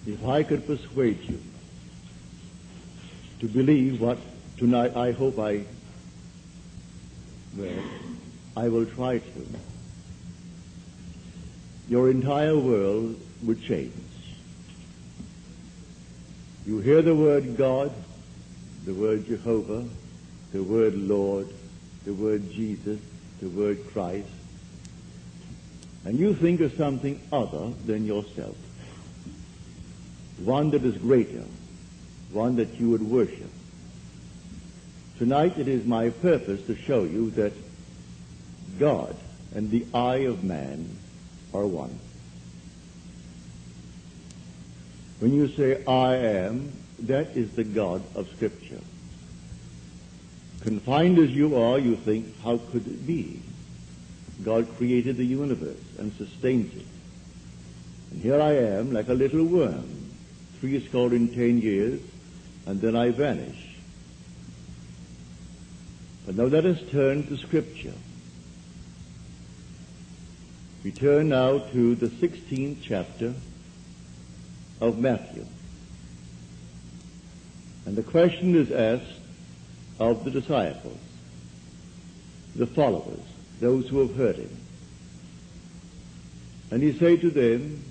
If I could persuade you to believe what tonight I hope I will try to, your entire world would change. You hear the word God, the word Jehovah, the word Lord, the word Jesus, the word Christ, and you think of something other than yourself, one that is greater, one that you would worship. Tonight it is my purpose to show you that God and the I of man are one. When you say I am, that is the God of Scripture. Confined as you are, you think, how could it be? God created the universe and sustains it. And here I am, like a little worm, 10 years, and then I vanish. But now let us turn to Scripture. We turn now to the 16th chapter of Matthew. And the question is asked of the disciples, the followers, those who have heard him. And he said to them,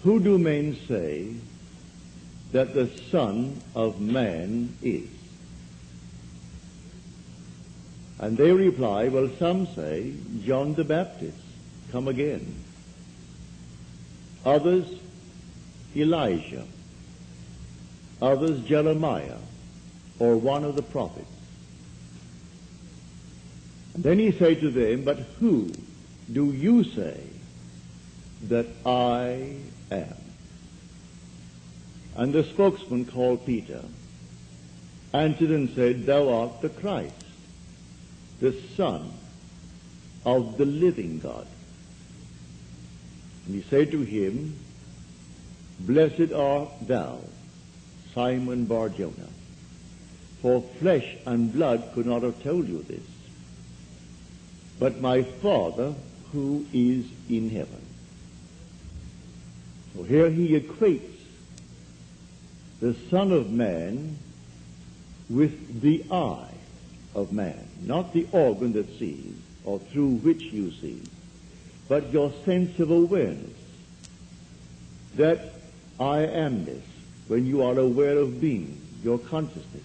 who do men say that the Son of Man is? And they reply, well, some say John the Baptist, come again. Others, Elijah. Others, Jeremiah, or one of the prophets. And then he said to them, but who do you say that I am? And the spokesman, called Peter, answered and said, thou art the Christ, the Son of the living God. And he said to him, blessed art thou, Simon Bar-Jonah, for flesh and blood could not have told you this, but my Father who is in heaven. So here he equates the Son of Man with the eye of man, not the organ that sees or through which you see, but your sense of awareness, that I am this, when you are aware of being, your consciousness,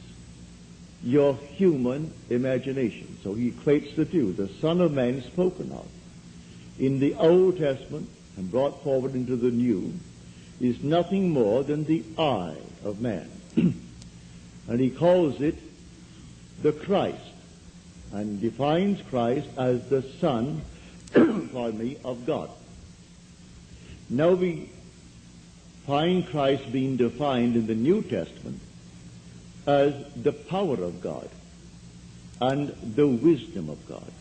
your human imagination. So he equates the two. The Son of Man spoken of in the Old Testament and brought forward into the New is nothing more than the I of man. And he calls it the Christ, and defines Christ as the Son of God. Now we find Christ being defined in the New Testament as the power of God and the wisdom of God.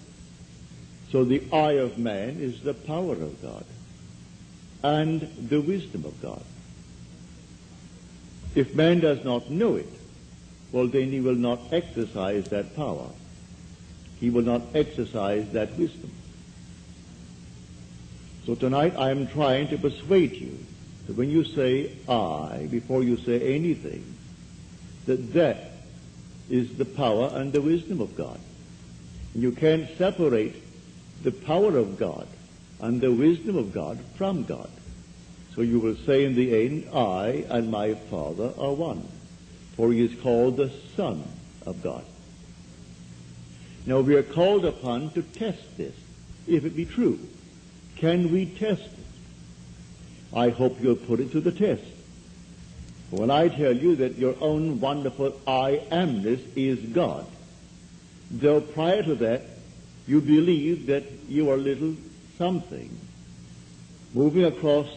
So the I of man is the power of God and the wisdom of God. If man does not know it, well, then he will not exercise that power. He will not exercise that wisdom. So tonight I am trying to persuade you that when you say I, before you say anything, that is the power and the wisdom of God. And you can't separate the power of God and the wisdom of God from God. So you will say in the end, I and my Father are one, for he is called the Son of God. Now we are called upon to test this, if it be true. Can we test it? I hope you'll put it to the test. When I tell you that your own wonderful I amness is God, though prior to that you believe that you are little something, moving across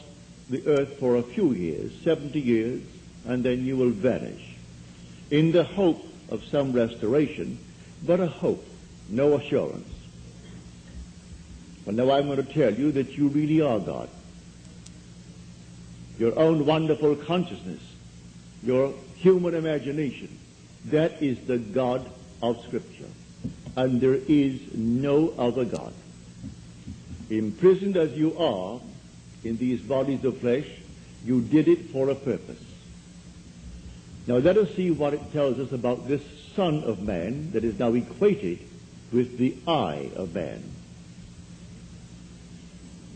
the earth for a few years, 70 years, and then you will vanish, in the hope of some restoration, but a hope, no assurance. But now I'm going to tell you that you really are God. Your own wonderful consciousness, your human imagination, that is the God of Scripture. And there is no other God. Imprisoned as you are in these bodies of flesh, You did it for a purpose. Now let us see what it tells us about this Son of Man that is now equated with the I of man.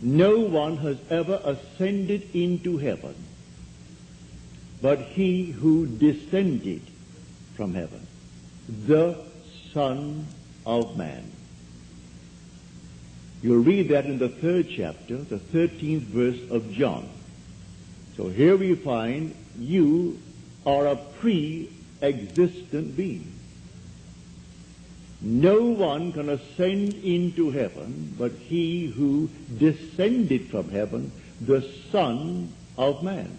No one has ever ascended into heaven but he who descended from heaven, the Son of Man. You'll read that in the 3rd chapter, the 13th verse of John. So here we find you are a pre-existent being. No one can ascend into heaven but he who descended from heaven, the Son of Man.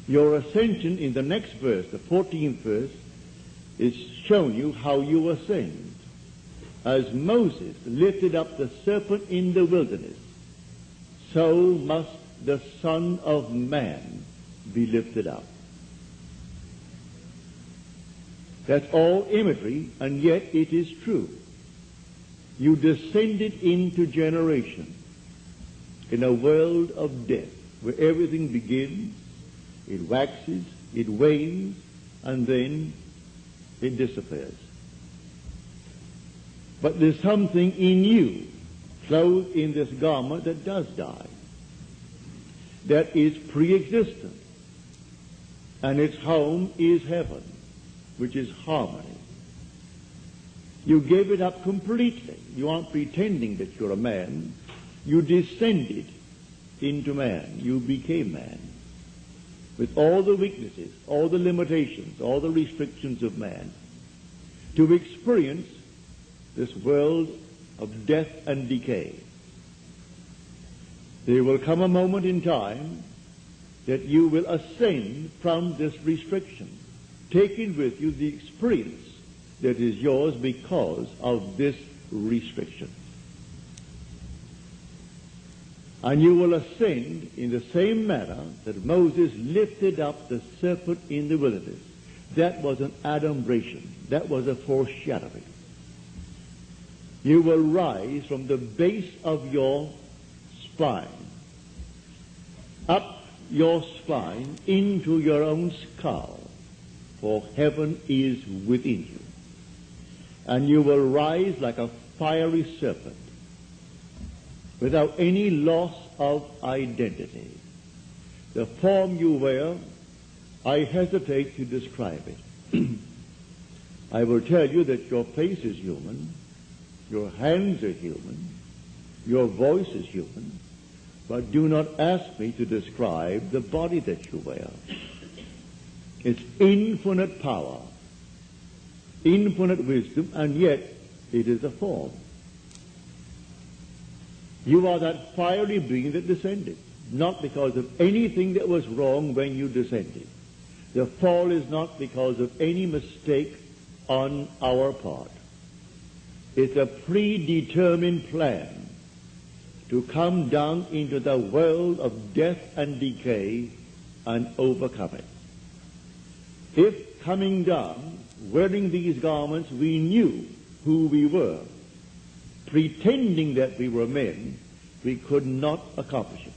Your ascension in the next verse, the 14th verse, is showing you how you ascend. As Moses lifted up the serpent in the wilderness, so must the Son of Man be lifted up. That's all imagery, and yet it is true. You descended into generation in a world of death, where everything begins, it waxes, it wanes, and then it disappears. But there's something in you, clothed in this garment, that does die, that is pre-existent, and its home is heaven, which is harmony. You gave it up completely. You aren't pretending that you're a man. You descended into man. You became man, with all the weaknesses, all the limitations, all the restrictions of man, to experience this world of death and decay. There will come a moment in time that you will ascend from this restriction, taking with you the experience that is yours because of this restriction. And you will ascend in the same manner that Moses lifted up the serpent in the wilderness. That was an adumbration. That was a foreshadowing. You will rise from the base of your spine, up your spine into your own skull, for heaven is within you. And you will rise like a fiery serpent, without any loss of identity. The form you wear, I hesitate to describe it. I will tell you that your face is human, your hands are human, your voice is human, but do not ask me to describe the body that you wear. It's infinite power, infinite wisdom, and yet it is a form. You are that fiery being that descended, not because of anything that was wrong when you descended. The fall is not because of any mistake on our part. It's a predetermined plan to come down into the world of death and decay and overcome it. If coming down, wearing these garments, we knew who we were, pretending that we were men, we could not accomplish it.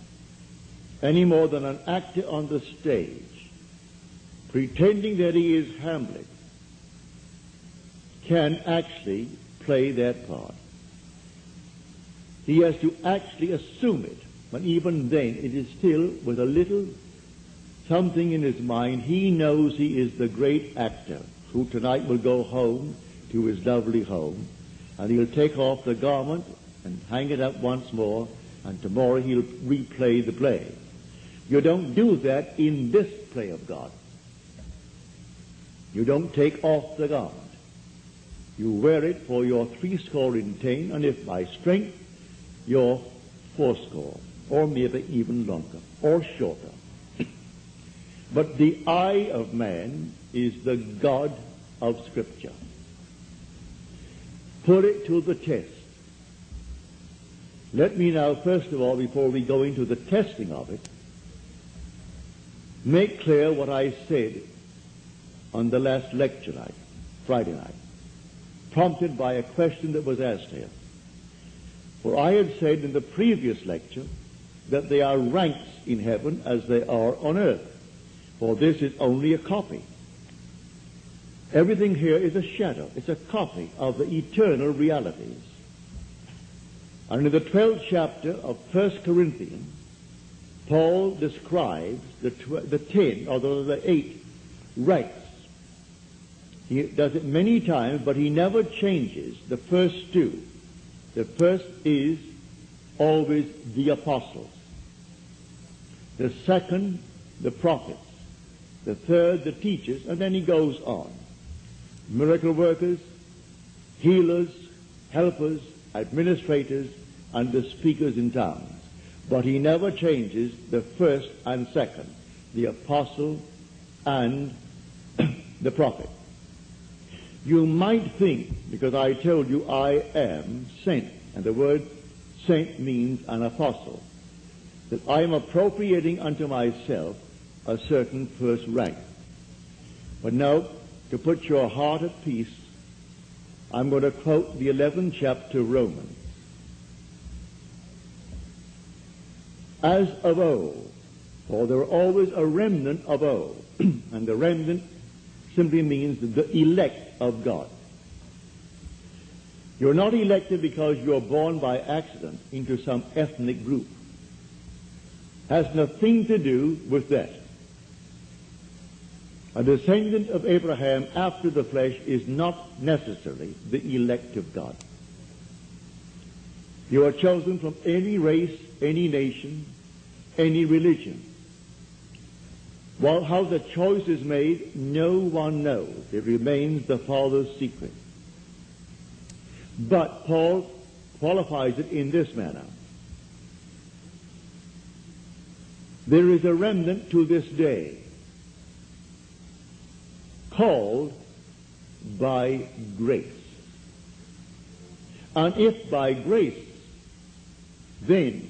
Any more than an actor on the stage, pretending that he is Hamlet, can actually play that part. He has to actually assume it, but even then it is still with a little something in his mind. He knows he is the great actor who tonight will go home to his lovely home, and he'll take off the garment and hang it up once more, and tomorrow he'll replay the play. You don't do that in this play of God. You don't take off the garment. You wear it for your 70, and if by strength, your 80, or maybe even longer, or shorter. But the I of man is the God of Scripture. Put it to the test. Let me now, first of all, before we go into the testing of it, make clear what I said on the last lecture night, Friday night, prompted by a question that was asked here. For I had said in the previous lecture that there are ranks in heaven as they are on earth, for this is only a copy. Everything here is a shadow. It's a copy of the eternal realities. And in the 12th chapter of 1 Corinthians, Paul describes the 10, or the 8 ranks. He does it many times, but he never changes the first two. The first is always the apostles. The second, the prophets. The third, the teachers, and then he goes on. Miracle workers, healers, helpers, administrators, and the speakers in tongues. But he never changes the first and second, the apostle and the prophet. You might think, because I told you I am sent, and the word sent means an apostle, that I am appropriating unto myself a certain first rank. But now, to put your heart at peace, I'm going to quote the 11th chapter of Romans. As of old, for there are always a remnant of old, and the remnant simply means the elect of God. You're not elected because you're born by accident into some ethnic group. Has nothing to do with that. A descendant of Abraham after the flesh is not necessarily the elect of God. You are chosen from any race, any nation, any religion. Well, how the choice is made, no one knows. It remains the Father's secret. But Paul qualifies it in this manner. There is a remnant to this day, called by grace. And if by grace, then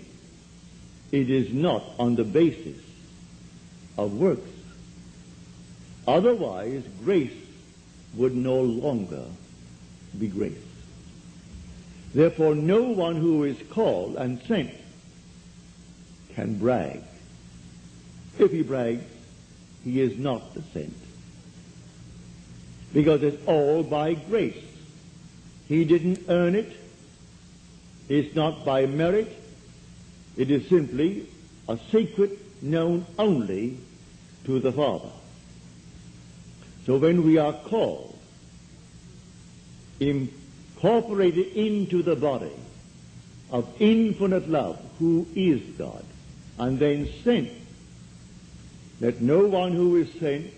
it is not on the basis of works. Otherwise, grace would no longer be grace. Therefore, no one who is called and sent can brag. If he brags, he is not the sent. Because it's all by grace. He didn't earn it. It's not by merit. It is simply a secret known only to the Father. So when we are called, incorporated into the body of infinite love, who is God, and then sent, let no one who is sent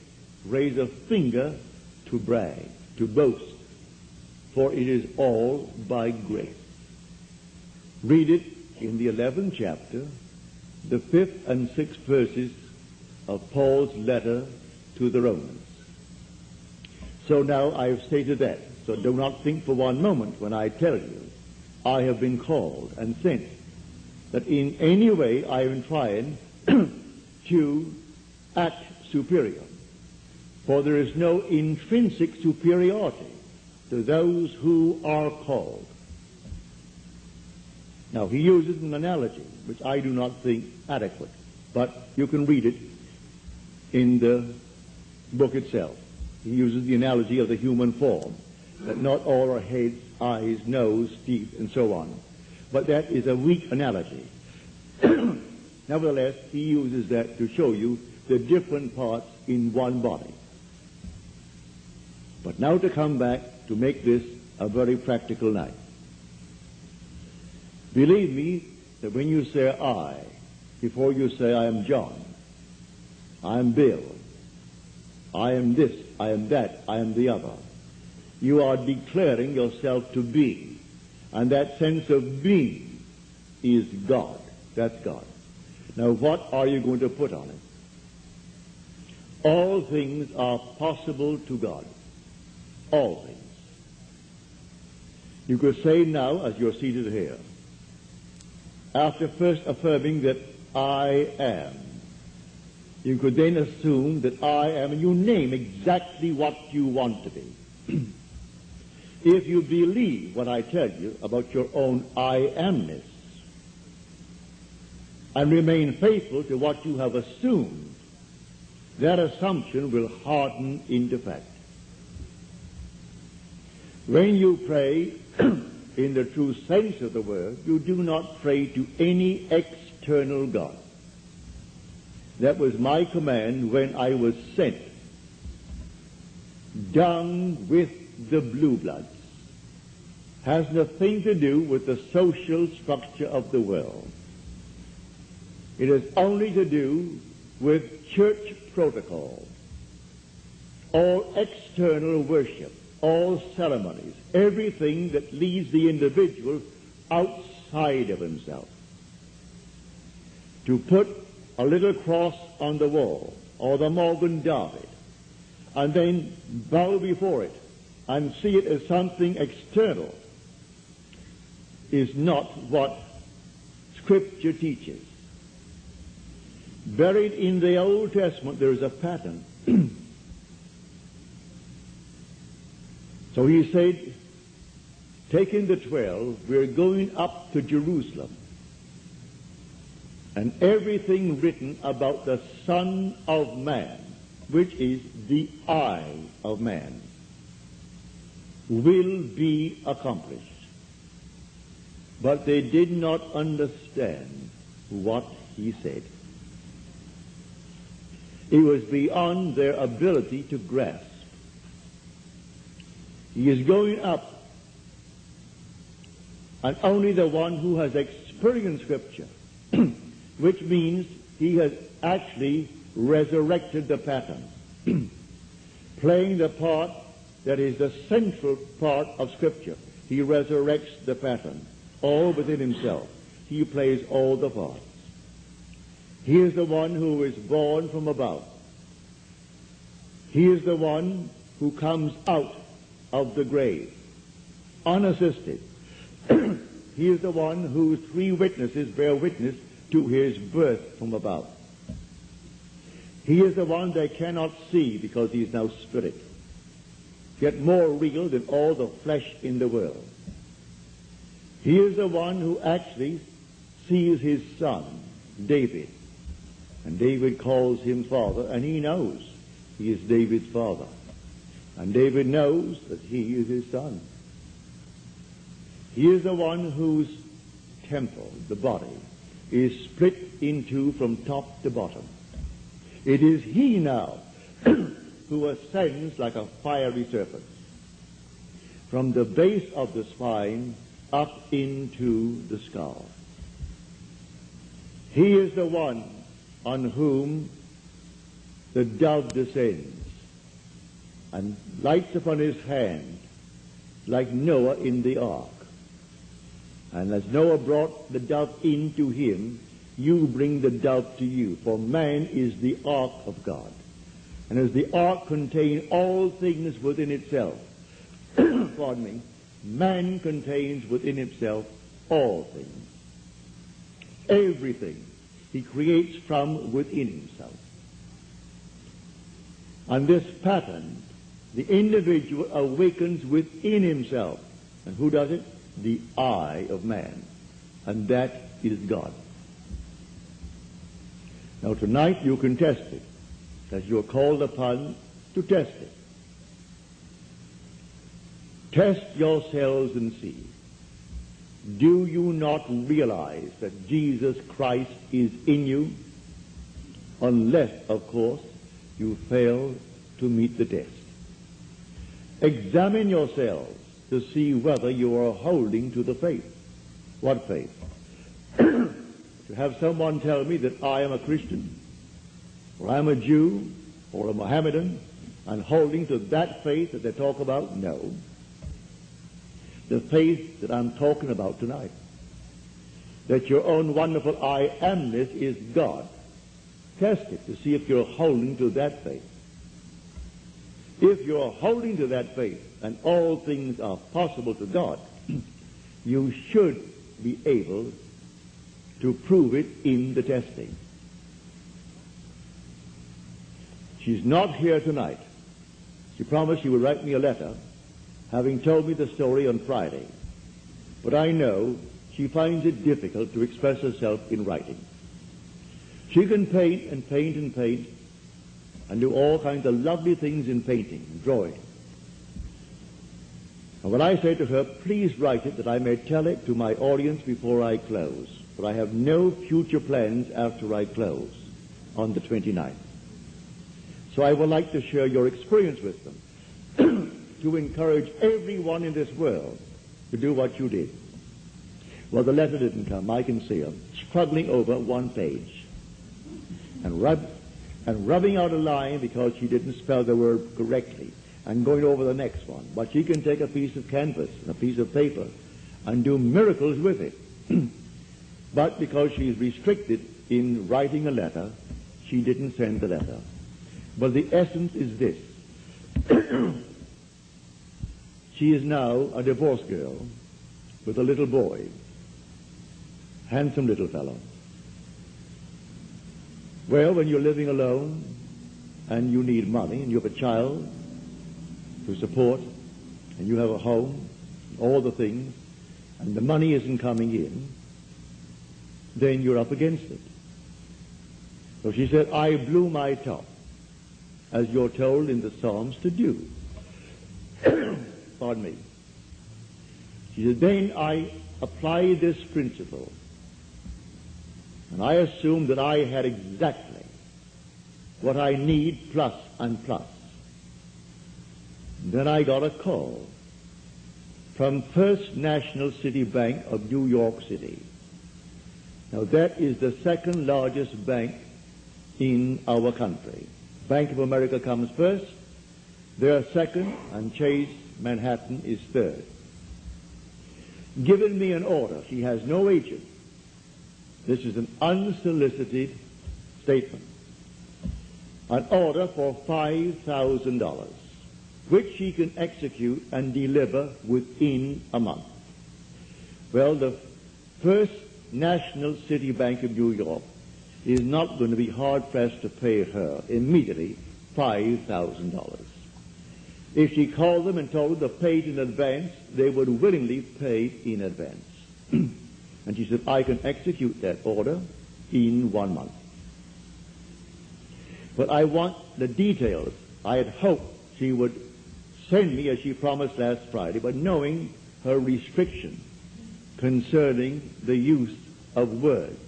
raise a finger to brag, to boast, for it is all by grace. Read it in the 11th chapter, the 5th and 6th verses of Paul's letter to the Romans. So now I have stated that. So do not think for one moment when I tell you I have been called and sent that in any way I am trying to act superior. For there is no intrinsic superiority to those who are called. Now, he uses an analogy, which I do not think adequate, but you can read it in the book itself. He uses the analogy of the human form, that not all are heads, eyes, nose, teeth, and so on. But that is a weak analogy. Nevertheless, he uses that to show you the different parts in one body. But now to come back to make this a very practical night. Believe me that when you say I, before you say I am John, I am Bill, I am this, I am that, I am the other, you are declaring yourself to be. And that sense of being is God. That's God. Now what are you going to put on it? All things are possible to God. All things. You could say now, as you're seated here, after first affirming that I am, you could then assume that I am, and you name exactly what you want to be. If you believe what I tell you about your own I amness, and remain faithful to what you have assumed, that assumption will harden into fact. When you pray in the true sense of the word, you do not pray to any external God. That was my command when I was sent down with the blue bloods. Has nothing to do with the social structure of the world. It has only to do with church protocol, all external worship, all ceremonies, everything that leads the individual outside of himself. To put a little cross on the wall, or the Morgan David, and then bow before it and see it as something external, is not what Scripture teaches. Buried in the Old Testament there is a pattern. So he said, taking the 12, we're going up to Jerusalem. And everything written about the Son of Man, which is the I of man, will be accomplished. But they did not understand what he said. It was beyond their ability to grasp. He is going up, and only the one who has experienced Scripture, which means he has actually resurrected the pattern, playing the part that is the central part of Scripture. He resurrects the pattern, all within himself. He plays all the parts. He is the one who is born from above. He is the one who comes out of the grave, unassisted. He is the one whose 3 witnesses bear witness to his birth from above. He is the one they cannot see because he is now spirit, yet more real than all the flesh in the world. He is the one who actually sees his son, David, and David calls him father, and he knows he is David's father. And David knows that he is his son. He is the one whose temple, the body, is split in 2 from top to bottom. It is he now who ascends like a fiery serpent from the base of the spine up into the skull. He is the one on whom the dove descends and lights upon his hand like Noah in the ark. And as Noah brought the dove into him, you bring the dove to you, for man is the ark of God. And as the ark contains all things within itself, pardon me, man contains within himself all things. Everything he creates from within himself. And this pattern, the individual awakens within himself. And who does it? The I of man. And that is God. Now tonight you can test it, as you are called upon to test it. Test yourselves and see. Do you not realize that Jesus Christ is in you? Unless, of course, you fail to meet the test. Examine yourselves to see whether you are holding to the faith. What faith? To have someone tell me that I am a Christian, or I'm a Jew, or a Mohammedan, and holding to that faith that they talk about? No. The faith that I'm talking about tonight, that your own wonderful I amness is God. Test it to see if you're holding to that faith. If you're holding to that faith, and all things are possible to God, you should be able to prove it in the testing. She's not here tonight. She promised she would write me a letter, having told me the story on Friday. But I know she finds it difficult to express herself in writing. She can paint and paint and paint and do all kinds of lovely things in painting and drawing. And when I say to her, please write it that I may tell it to my audience before I close, but I have no future plans after I close on the 29th. So I would like to share your experience with them to encourage everyone in this world to do what you did. Well, the letter didn't come. I can see her struggling over one page and rubbing out a line because she didn't spell the word correctly and going over the next one. But she can take a piece of canvas and a piece of paper and do miracles with it. But because she's restricted in writing a letter, she didn't send the letter. But the essence is this. She is now a divorced girl with a little boy. Handsome little fellow. Well, when you're living alone and you need money and you have a child to support and you have a home, all the things, and the money isn't coming in, then you're up against it. So she said, I blew my top, as you're told in the Psalms to do. Pardon me. She said, then I applied this principle, and I assumed that I had exactly what I need plus and plus. Then I got a call from First National City Bank of New York City. Now that is the second largest bank in our country. Bank of America comes first, they're second, and Chase Manhattan is third. Given me an order. She has no agent. This is an unsolicited statement. An order for $5,000, which she can execute and deliver within a month. Well, the First National City Bank of New York is not going to be hard-pressed to pay her immediately $5,000. If she called them and told them to pay it in advance, they would willingly pay in advance. And she said, I can execute that order in 1 month. But I want the details. I had hoped she would send me, as she promised last Friday, but knowing her restriction concerning the use of words.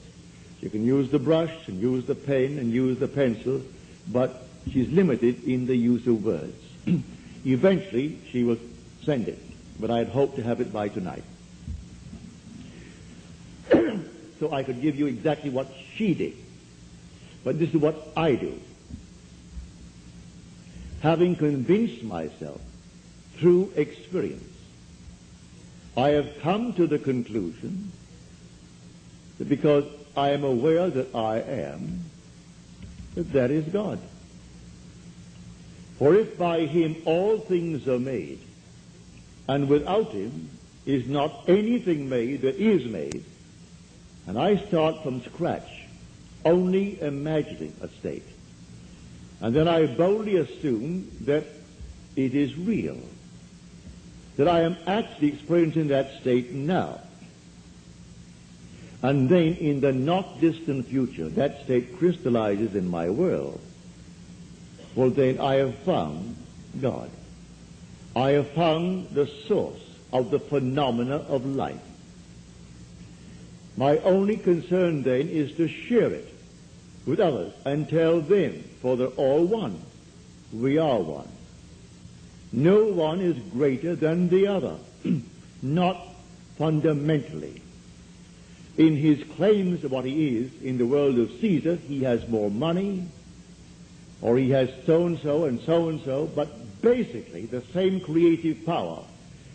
She can use the brush and use the pen and use the pencil, but she's limited in the use of words. Eventually, she will send it, but I had hoped to have it by tonight. So I could give you exactly what she did. But this is what I do. Having convinced myself through experience, I have come to the conclusion that because I am aware that I am, that is God. For if by him all things are made, and without him is not anything made that is made, and I start from scratch, only imagining a state, and then I boldly assume that it is real, that I am actually experiencing that state now. And then in the not distant future, that state crystallizes in my world. Well, then I have found God. I have found the source of the phenomena of life. My only concern then is to share it with others and tell them, for they're all one. We are one. No one is greater than the other, not fundamentally. In his claims of what he is in the world of Caesar, he has more money, or he has so-and-so and so-and-so, but basically the same creative power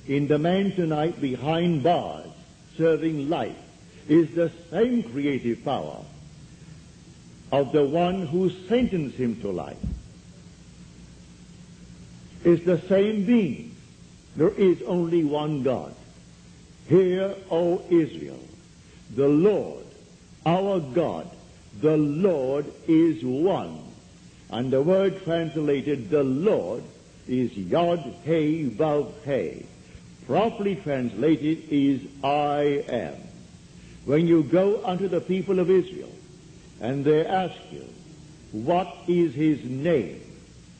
in the man tonight behind bars serving life is the same creative power of the one who sentenced him to life. Is the same being. There is only one God. Hear, O Israel, the Lord, our God, the Lord is one. And the word translated, the Lord, is Yod He Vav He. Properly translated is I am. When you go unto the people of Israel, and they ask you, what is his name?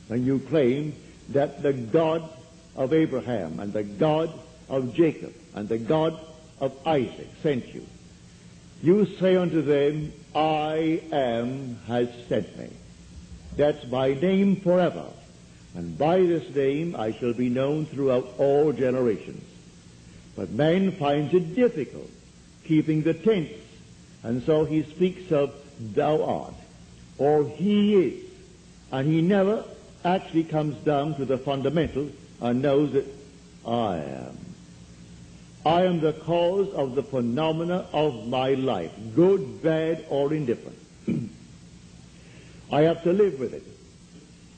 And you claim that the God of Abraham and the God of Jacob and the God of Isaac sent you. You say unto them, I am has sent me. That's my name forever. And by this name I shall be known throughout all generations. But man finds it difficult keeping the tense. And so he speaks of thou art, or he is. And he never actually comes down to the fundamental and knows that I am. I am the cause of the phenomena of my life, good, bad, or indifferent. I have to live with it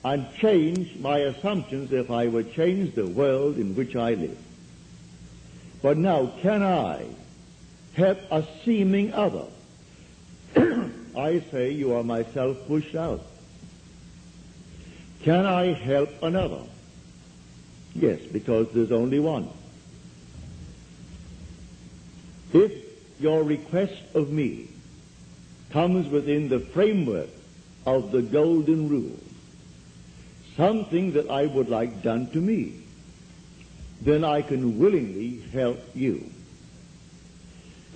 and change my assumptions if I would change the world in which I live. But now, can I help a seeming other? I say you are myself pushed out. Can I help another? Yes, because there's only one. If your request of me comes within the framework of the golden rule, something that I would like done to me, then I can willingly help you.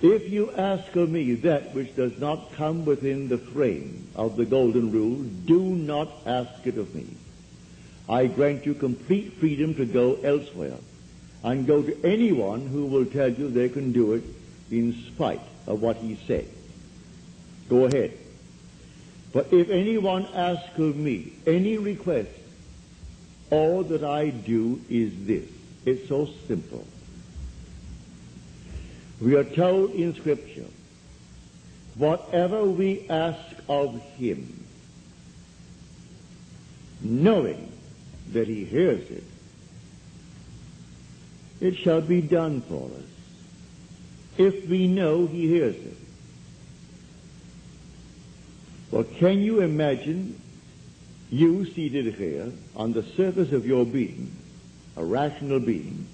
If you ask of me that which does not come within the frame of the golden rule, do not ask it of me. I grant you complete freedom to go elsewhere and go to anyone who will tell you they can do it in spite of what he said. Go ahead. But if anyone asks of me any request, all that I do is this. It's so simple. We are told in Scripture, whatever we ask of him, knowing that he hears it, it shall be done for us. If we know he hears it. Well, can you imagine you seated here on the surface of your being, a rational being,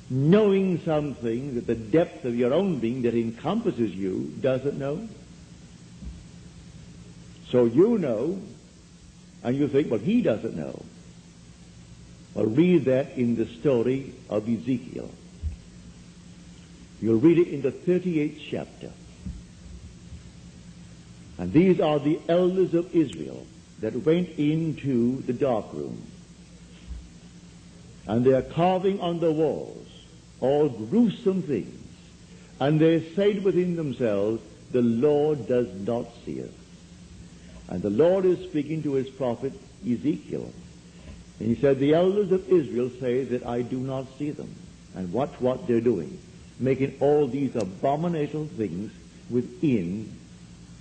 knowing something that the depth of your own being that encompasses you doesn't know? So you know, and you think, well, he doesn't know. Well, read that in the story of Ezekiel. You'll read it in the 38th chapter. And these are the elders of Israel that went into the dark room. And they are carving on the walls all gruesome things. And they said within themselves, the Lord does not see us. And the Lord is speaking to his prophet Ezekiel. And he said, the elders of Israel say that I do not see them. And watch what they're doing, making all these abominable things within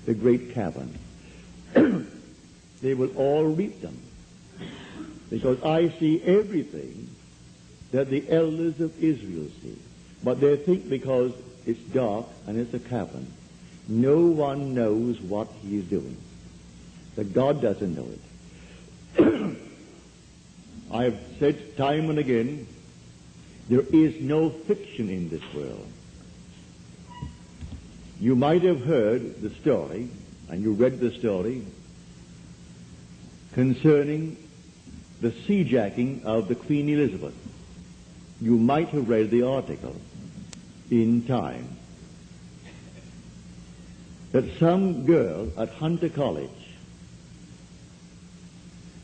the great cavern. They will all reap them. Because I see everything that the elders of Israel see. But they think because it's dark and it's a cavern, no one knows what he is doing. That God doesn't know it. I have said time and again, there is no fiction in this world. You might have heard the story, and you read the story, concerning the seajacking of the Queen Elizabeth. You might have read the article in Time that some girl at Hunter College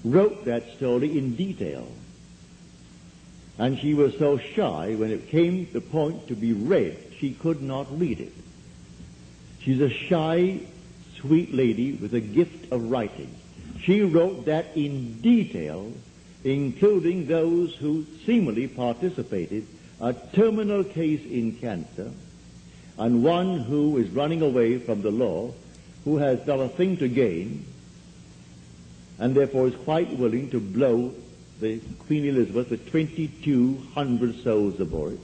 wrote that story in detail. And she was so shy, when it came to the point to be read, she could not read it. She's a shy, sweet lady with a gift of writing. She wrote that in detail, including those who seemingly participated, a terminal case in cancer, and one who is running away from the law, who has not a thing to gain, and therefore is quite willing to blow the Queen Elizabeth with 2,200 souls aboard.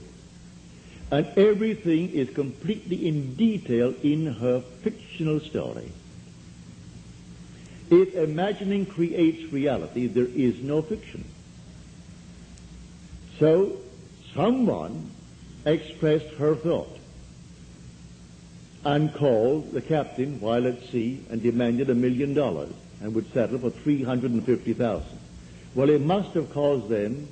And everything is completely in detail in her fictional story. If imagining creates reality, there is no fiction. So, someone expressed her thought. and called the captain while at sea and demanded $1 million and would settle for $350,000. Well, it must have cost them,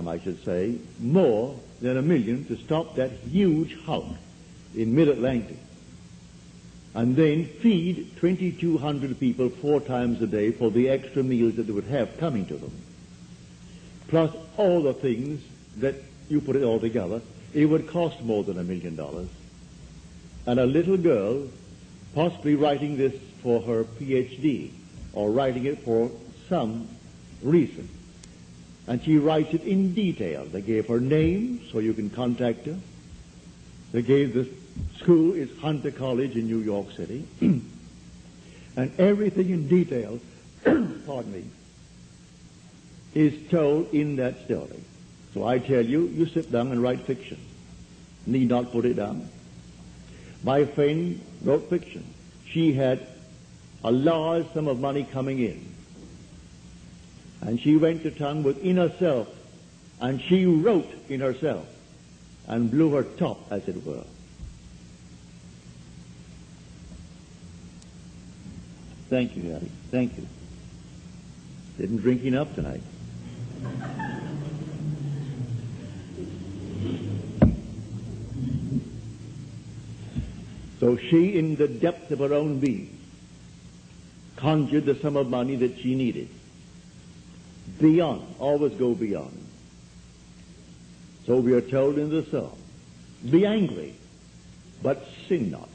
I should say, more than $1 million to stop that huge hulk in mid-Atlantic and then feed 2,200 people 4 times a day for the extra meals that they would have coming to them. Plus all the things that you put it all together, it would cost more than $1 million. And a little girl, possibly writing this for her PhD, or writing it for some reason, and she writes it in detail. They gave her name so you can contact her. They gave the school is Hunter College in New York City, and everything in detail, pardon me, is told in that story. So I tell you, you sit down and write fiction. Need not put it down. My friend wrote fiction. She had a large sum of money coming in, and she went to town within herself, and she wrote in herself and blew her top, as it were. Thank you, Harry. Thank you. Didn't drink enough tonight. So she, in the depth of her own being, conjured the sum of money that she needed. Beyond, always go beyond. So we are told in the psalm, be angry, but sin not.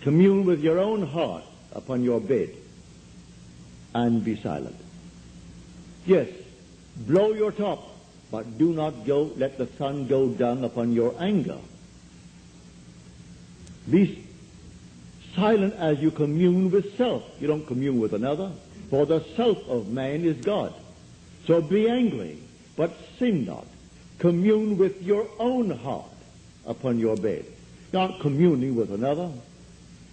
Commune with your own heart upon your bed and be silent. Yes, blow your top, but do not let the sun go down upon your anger. Be silent as you commune with self. You don't commune with another, for the self of man is God. So be angry, but sin not. Commune with your own heart upon your bed. You aren't communing with another,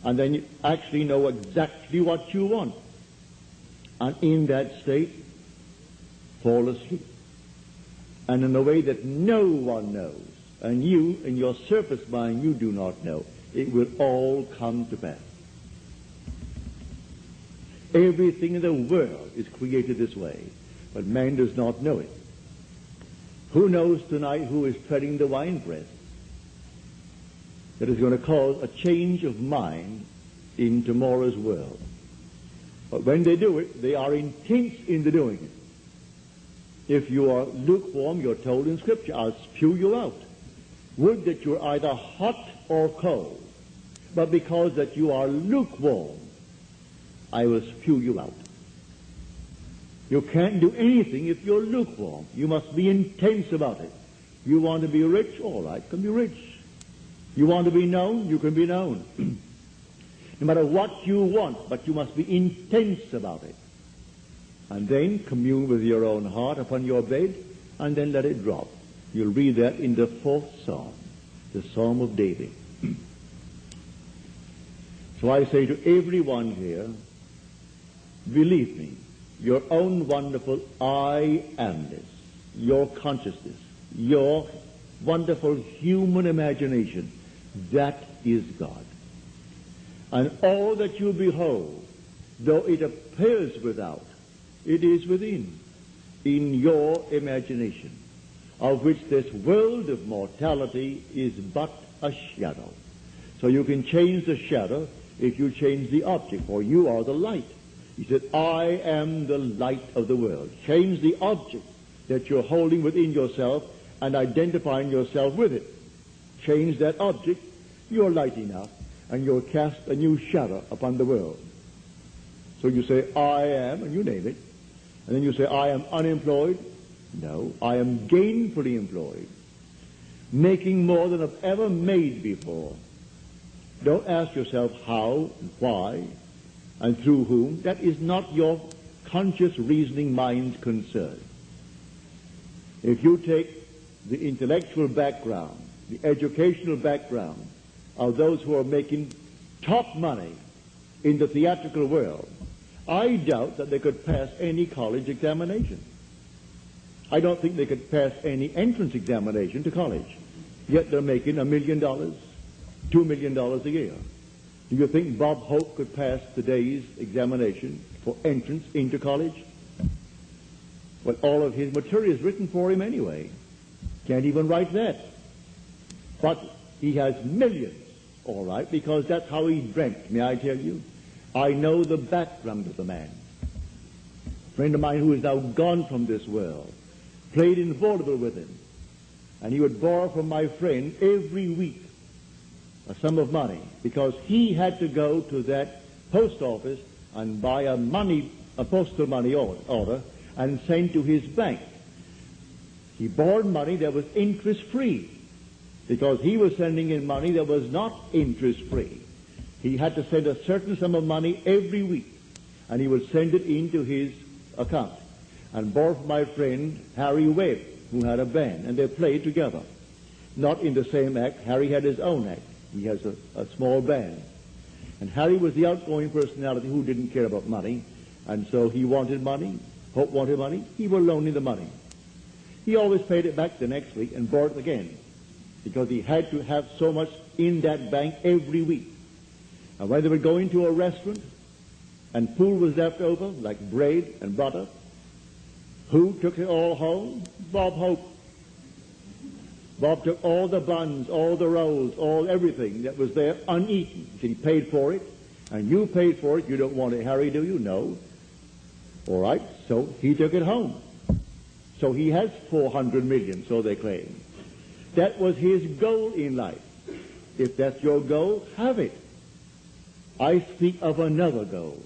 and then you actually know exactly what you want. And in that state, fall asleep. And in a way that no one knows, and you, in your surface mind, you do not know, it will all come to pass. Everything in the world is created this way, but man does not know it. Who knows tonight who is treading the winepress that is going to cause a change of mind in tomorrow's world? But when they do it, they are intense in the doing it. If you are lukewarm, you're told in Scripture, I'll spew you out. Would that you're either hot or cold. But because that you are lukewarm, I will spew you out. You can't do anything if you're lukewarm. You must be intense about it. You want to be rich? All right, can be rich. You want to be known? You can be known. No matter what you want, but you must be intense about it. And then commune with your own heart upon your bed, and then let it drop. You'll read that in the 4th Psalm, the Psalm of David. So I say to everyone here, believe me, your own wonderful I amness, your consciousness, your wonderful human imagination, that is God. And all that you behold, though it appears without, it is within, in your imagination, of which this world of mortality is but a shadow. So you can change the shadow if you change the object, for you are the light. He said, I am the light of the world. Change the object that you're holding within yourself and identifying yourself with it. Change that object, you're light enough, and you'll cast a new shadow upon the world. So you say, I am, and you name it. And then you say, I am unemployed. No, I am gainfully employed, making more than I've ever made before. Don't ask yourself how, and why, and through whom. That is not your conscious reasoning mind's concern. If you take the intellectual background, the educational background of those who are making top money in the theatrical world, I doubt that they could pass any college examination. I don't think they could pass any entrance examination to college. Yet they're making $1 million, $2 $2 million a year. Do you think Bob Hope could pass today's examination for entrance into college? Well, all of his material is written for him anyway. Can't even write that. But he has millions, all right, because that's how he dreamt. May I tell you? I know the background of the man. A friend of mine who is now gone from this world played in vaudeville with him. And he would borrow from my friend every week a sum of money because he had to go to that post office and buy a postal money order and send to his bank. He borrowed money that was interest-free because he was sending in money that was not interest-free. He had to send a certain sum of money every week, and he would send it into his account. And borrowed from my friend Harry Webb, who had a band, and they played together. Not in the same act. Harry had his own act. He has a small band. And Harry was the outgoing personality who didn't care about money, and so he wanted money. Hope wanted money. He would loan him the money. He always paid it back the next week and borrowed it again because he had to have so much in that bank every week. And when they would go into a restaurant and food was left over, like bread and butter, who took it all home? Bob Hope. Bob took all the buns, all the rolls, everything that was there uneaten. He paid for it, and you paid for it. You don't want it, Harry, do you? No. All right, so he took it home. So he has 400 million, so they claim. That was his goal in life. If that's your goal, have it. I speak of another goal.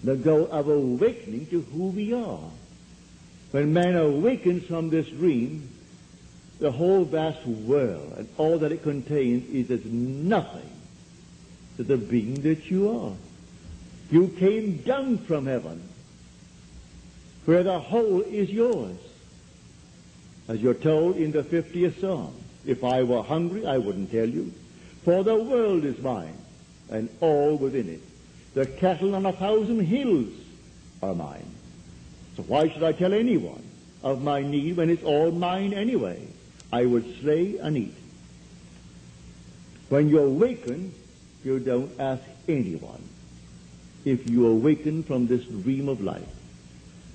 The goal of awakening to who we are. When man awakens from this dream, the whole vast world and all that it contains is as nothing to the being that you are. You came down from heaven, where the whole is yours. As you're told in the 50th Psalm, if I were hungry, I wouldn't tell you, for the world is mine, and all within it. The cattle on 1,000 hills are mine. So why should I tell anyone of my need when it's all mine anyway? I would slay and eat. When you awaken, you don't ask anyone if you awaken from this dream of life.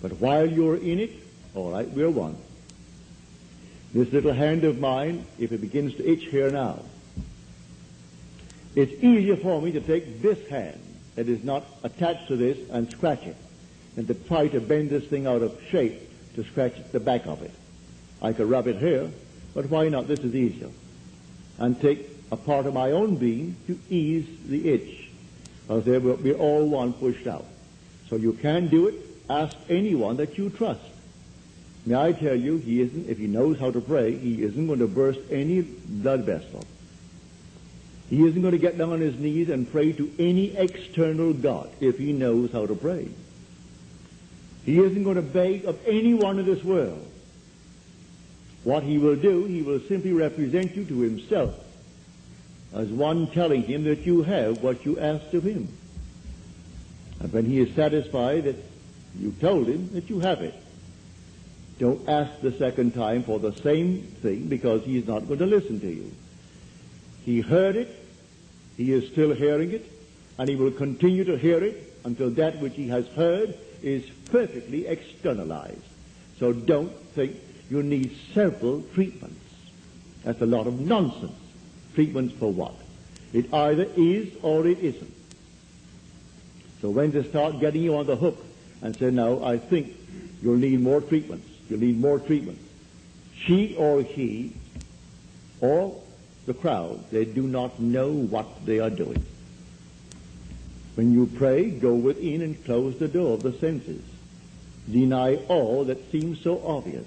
But while you're in it, all right, we're one. This little hand of mine, if it begins to itch here now, it's easier for me to take this hand that is not attached to this and scratch it than to try to bend this thing out of shape to scratch the back of it. I could rub it here, but why not? This is easier. And take a part of my own being to ease the itch. Because there will be all one pushed out. So you can do it. Ask anyone that you trust. May I tell you, he isn't, if he knows how to pray, he isn't going to burst any blood vessel. He isn't going to get down on his knees and pray to any external God if he knows how to pray. He isn't going to beg of anyone in this world. What he will do, he will simply represent you to himself as one telling him that you have what you asked of him. And when he is satisfied that you told him that you have it, don't ask the second time for the same thing because he is not going to listen to you. He heard it, he is still hearing it, and he will continue to hear it until that which he has heard is perfectly externalized. So don't think you need several treatments. That's a lot of nonsense. Treatments for what? It either is or it isn't. So when they start getting you on the hook and say, no, I think you'll need more treatments, you'll need more treatments, she or he or the crowd, they do not know what they are doing. When you pray, go within and close the door of the senses. Deny all that seems so obvious.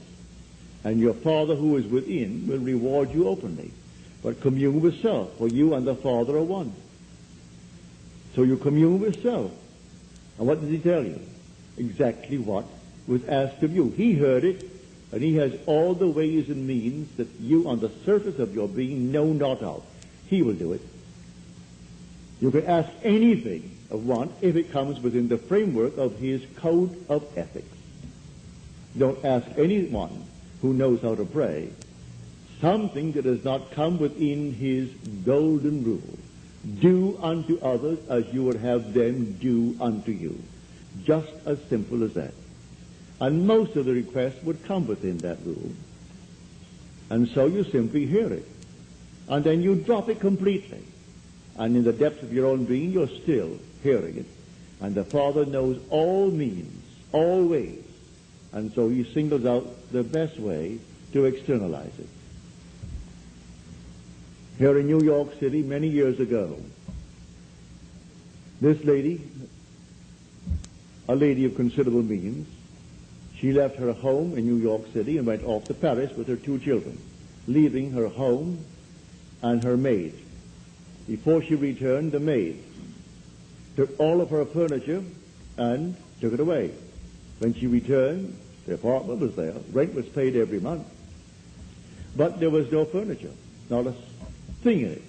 And your Father who is within will reward you openly. But commune with self, for you and the Father are one. So you commune with self. And what does he tell you? Exactly what was asked of you. He heard it, and he has all the ways and means that you on the surface of your being know not of. He will do it. You can ask anything of one if it comes within the framework of his code of ethics. Don't ask anyone who knows how to pray something that does not come within his golden rule. Do unto others as you would have them do unto you. Just as simple as that. And most of the requests would come within that rule. And so you simply hear it. And then you drop it completely. And in the depths of your own being, you're still hearing it. And the Father knows all means, all ways. And so he singles out the best way to externalize it. Here in New York City, many years ago, this lady, a lady of considerable means, she left her home in New York City and went off to Paris with her 2 children, leaving her home and her maid. Before she returned, the maid took all of her furniture and took it away. When she returned, the apartment was there. Rent was paid every month. But there was no furniture, not a thing in it.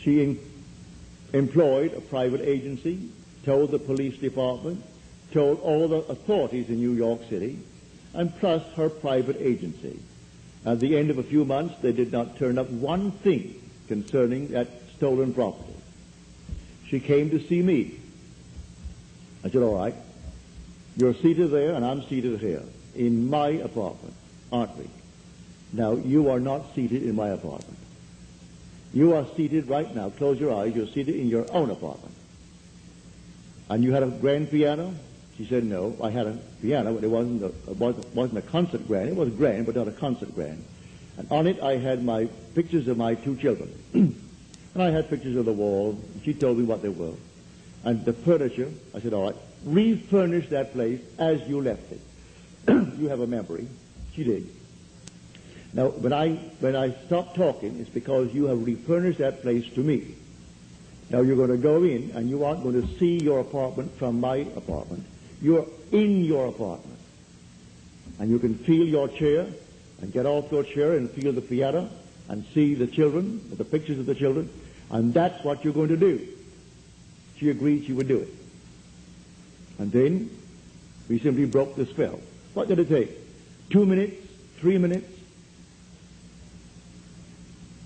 She employed a private agency, told the police department, told all the authorities in New York City, and plus her private agency. At the end of a few months, they did not turn up one thing concerning that stolen property. She came to see me. I said, all right, you're seated there and I'm seated here in my apartment, aren't we? Now, you are not seated in my apartment. You are seated right now. Close your eyes. You're seated in your own apartment. And you had a grand piano? She said, no, I had a piano, but it wasn't a concert grand. It was grand, but not a concert grand. And on it I had my pictures of my 2 children. And I had pictures of the wall. She told me what they were. And the furniture, I said, all right, refurnish that place as you left it. You have a memory. She did. Now, when I stopped talking, it's because you have refurnished that place to me. Now, you're going to go in, and you aren't going to see your apartment from my apartment. You're in your apartment. And you can feel your chair, and get off your chair and feel the piano, and see the children, the pictures of the children, and that's what you're going to do. She agreed she would do it. And then we simply broke the spell. What did it take? 2 minutes, 3 minutes?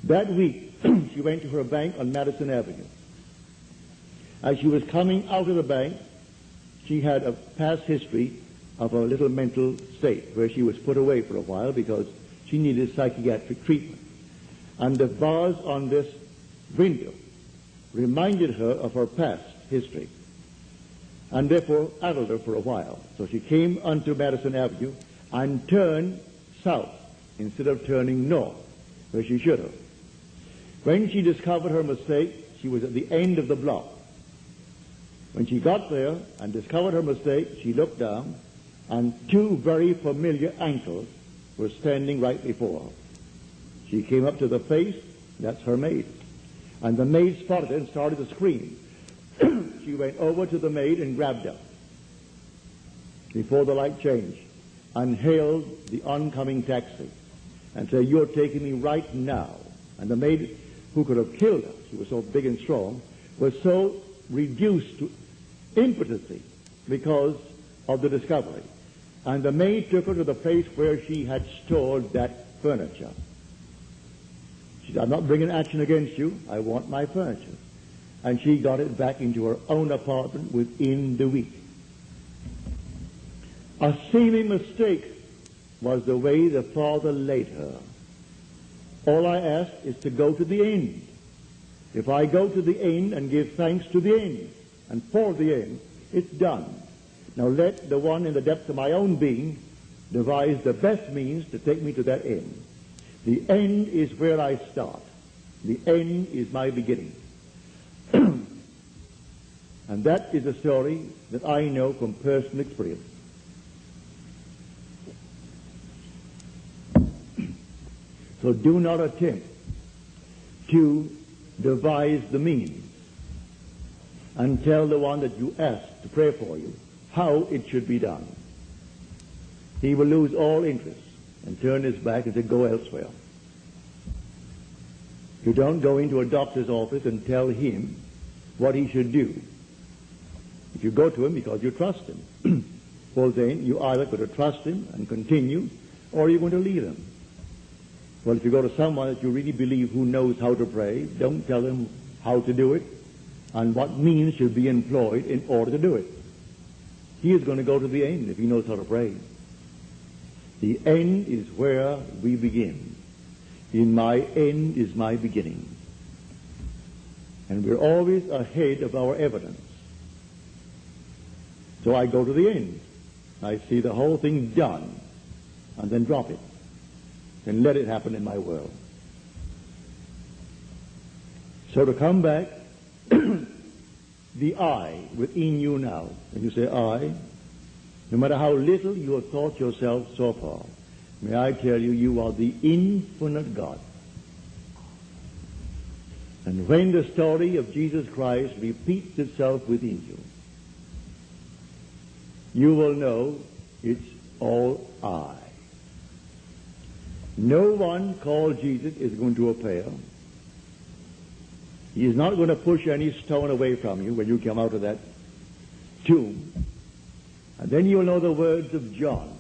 That week, she went to her bank on Madison Avenue. As she was coming out of the bank, she had a past history of a little mental state where she was put away for a while because she needed psychiatric treatment. And the bars on this window reminded her of her past history and therefore addled her for a while. So she came onto Madison Avenue and turned south instead of turning north, where she should have. When she discovered her mistake, she was at the end of the block. When she got there and discovered her mistake, she looked down, and 2 very familiar ankles were standing right before her. She came up to the face, that's her maid. And the maid spotted it and started to scream. She went over to the maid and grabbed her before the light changed and hailed the oncoming taxi and said, you're taking me right now. And the maid, who could have killed her, she was so big and strong, was so reduced to impotency because of the discovery. And the maid took her to the place where she had stored that furniture. She said, I'm not bringing action against you. I want my furniture. And she got it back into her own apartment within the week. A seeming mistake was the way the Father laid her. All I ask is to go to the end. If I go to the end and give thanks to the end, and for the end, it's done. Now let the one in the depths of my own being devise the best means to take me to that end. The end is where I start. The end is my beginning. And that is a story that I know from personal experience. So do not attempt to devise the means and tell the one that you asked to pray for you how it should be done. He will lose all interest and turn his back and say, go elsewhere. You don't go into a doctor's office and tell him what he should do. If you go to him because you trust him, well then you either got to trust him and continue, or you're going to leave him. Well, if you go to someone that you really believe who knows how to pray, don't tell him how to do it and what means should be employed in order to do it. He is going to go to the end if he knows how to pray. The end is where we begin. In my end is my beginning. And we're always ahead of our evidence. So I go to the end. I see the whole thing done, and then drop it, and let it happen in my world. So to come back, the I within you now, when you say I, no matter how little you have thought yourself so far, may I tell you, you are the infinite God. And when the story of Jesus Christ repeats itself within you, you will know it's all I. No one called Jesus is going to appear. He is not going to push any stone away from you when you come out of that tomb. And then you'll know the words of John.